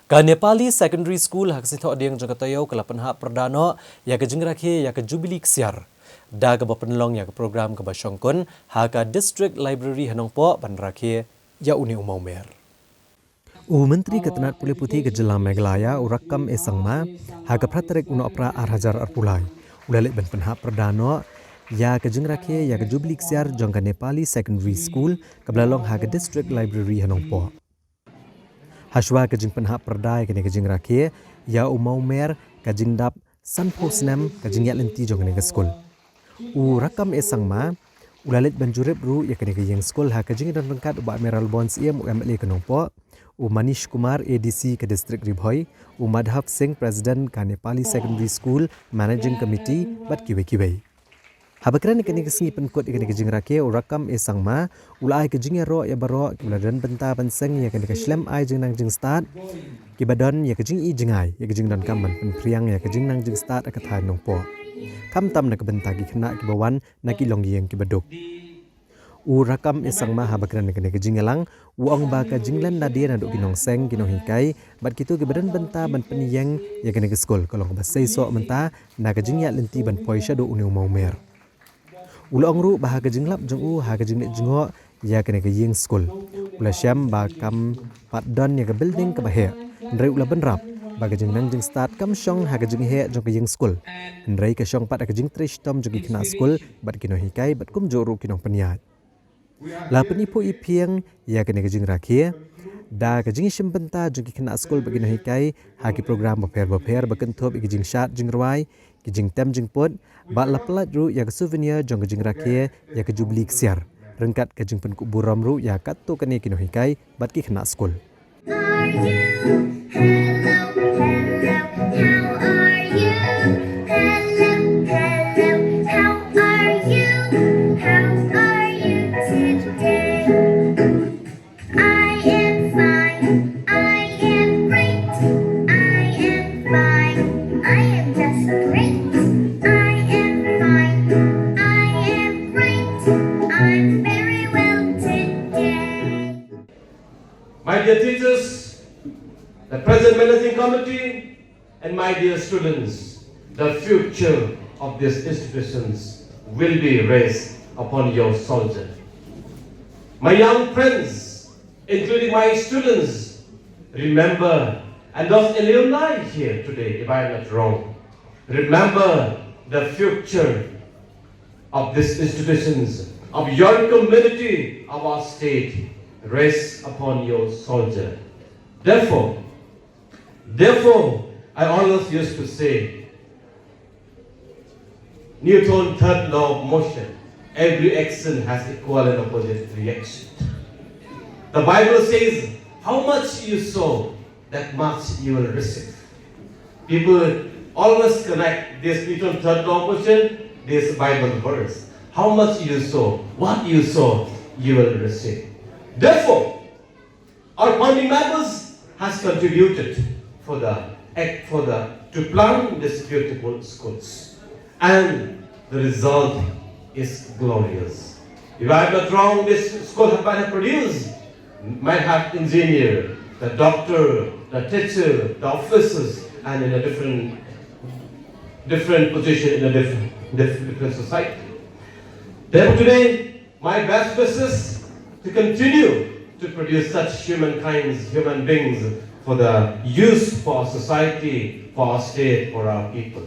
Ka Nepali Secondary School hak sithok diang jangkatayo kelapan hak perdana ya ke Jingrakhe ya ke Jubilee ksiar. Da ke penelong ya ke program ke Shong haka District Library Nongpoh Rakhe ya uni umau mer. Menteri Ketenat Pulih Putih ke Jelam Meghalaya Rakkam esangma haka pratarek uno apra arhajar arpulai. Ulalik ben penhak perdana ya ke Jingrakhe ya ke Jubilee ksiar jangka Nepali Secondary School ke belalong haka District Library Nongpoh. Haswa ke jing penhak perdai ke jing rakhe ya umau mer ke jing dap sanpo snem ke jing yak lenti jong ke skul. Rakkam esangma ulalit banjurip ru ya ke jing skul ha ke jing dan rengkat ubak meral bonds iem UMLA ke Nongpoh. Manish Kumar ADC ke District Ribhoi. Madhav Singh President ke Nepali Secondary School Managing Committee bat kiwe-kiwe. Habakran ke sengi penkut ke jing rakhe Rakkam esangma ulai ke jing ro ya baro ke beladan benta banseng ya ke Shlem ai Jingngang Jingstad ke badan ya ke jing I jingai ya ke jingdon kam ban priang ya ke Jingngang Jingstad ke thai Nongpoh. Kam tam na ke benta ki khna ke bawan na ki longi yang ke baduk. Rakkam esangma habakran ke jing elang uang ba ke jinglan nadia na duk kinong seng kinong hikai bat kitu ke badan benta ban peniyang ya ke skol kolong ba seiso menta na ke jing ya lenti ban poisha do uni mau mer. Ulang ru bahaga jinglap jong haga jingnet jingo ya kene ke ying school. Ula syam ba kam patdan ya ke building ke bahaya. Ndrai ula benrap baga Jingngang Jingstad kam Shong haga jinghe jong ke ying school. Ndrai ke Shong pat ke Jingtreishitom jong kena school bat kino hikai bat kum joru kino peniat. La penipu ipiang ya kene ke jing rakhe da ke jing shimbenta jong kena school bat kino hikai haki program baper bakentop ke jing shat jing rwai ke jing tem jing pot bat lapelat ru ya ke souvenir jong ke jing rakhe ya ke Jubilee ksiar rengkat ke jing penkuk buram ru ya katto kene kino hikai bat ki kena school. My dear teachers, the present managing committee, and my dear students, the future of these institutions will be raised upon your shoulders. My young friends, including my students, remember, and those alumni here today, if I am not wrong, remember the future of these institutions, of your community, of our state, rests upon your soldier. Therefore, I always used to say, Newton's third law of motion, every action has equal and opposite reaction. The Bible says, how much you sow, that much you will receive. People always connect this Newton's third law of motion, this Bible verse. How much you sow, what you sow, you will receive. Therefore, our founding members has contributed to plan these beautiful schools, and the result is glorious. If I am not wrong, this school might have produced, might have engineer, the doctor, the teacher, the officers, and in a different position in a different society. Therefore, today, my best wishes to continue to produce such human beings for the use for our society, for our state, for our people.